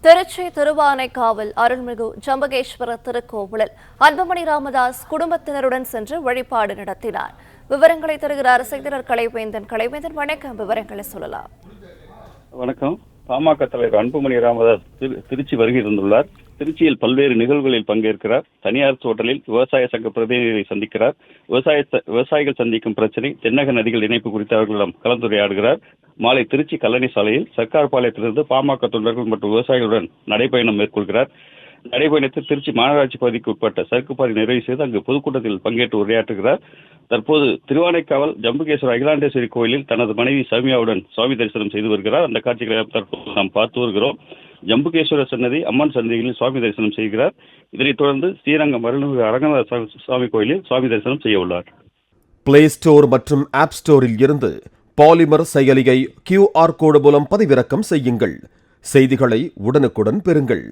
திருச்சி திருவானைக்காவல் அருள்மிகு ஜம்பகேஸ்வர திருக்கோவிலில் அன்புமணி ராமதாஸ் குடும்பத்தினருடன் சென்று வழிபாடு நடத்தினார். விவரங்களை தருகிறார் செய்தியாளர் கலைவேந்தன். வணக்கம், விவரங்களை சொல்லலாம். வணக்கம். பாமக தலைவர் அன்புமணி ராமதாஸ் திருச்சி வருகை தந்துள்ளார். திருச்சியில் பல்வேறு நிகழ்வுகளில் பங்கேற்கிறார். தனியார் ஹோட்டலில் விவசாய சங்க பிரதிநிதிகளை சந்திக்கிறார். விவசாயிகள் சந்திக்கும் பிரச்சனை, தென்னக நதிகள் இணைப்பு குறித்து அவர்களிடம் கலந்துரையாடுகிறார். மாலை திருச்சி கல்லணை சாலையில் சர்க்கார் பாளையத்திலிருந்து பாமக தொண்டர்கள் மற்றும் விவசாயிகளுடன் நடைபயணம் மேற்கொள்கிறார். நடைபயணத்தில் திருச்சி மாநகராட்சி பகுதிக்கு உட்பட்ட சரக்கு பாதை நிறைவு செய்து அங்கு பொதுக்கூட்டத்தில் பங்கேற்று உரையாற்றுகிறார். தற்போது திருவானைக்காவல் ஜம்புகேஸ்வர அகிலாண்டேஸ்வரி கோயிலில் தனது மனைவி சௌமியாவுடன் சுவாமி தரிசனம் செய்து வருகிறார். அந்த காட்சிகளை தற்போது நாம் பார்த்து வருகிறோம். ஜம்புகேஸ்வரர் சன்னதி, அம்மன் சன்னதிகளில் சுவாமி தரிசனம் செய்கிறார். இதனைத் தொடர்ந்து ஸ்ரீரங்கம் அருள்மிகு அரங்கநாத சுவாமி கோயிலில் சுவாமி தரிசனம் செய்ய உள்ளார். பிளே ஸ்டோர் மற்றும் ஆப் ஸ்டோரில் இருந்து பாலிமர் செயலியை QR கோடு மூலம் பதிவிறக்கம் செய்யுங்கள். செய்திகளை உடனுக்குடன் பெறுங்கள்.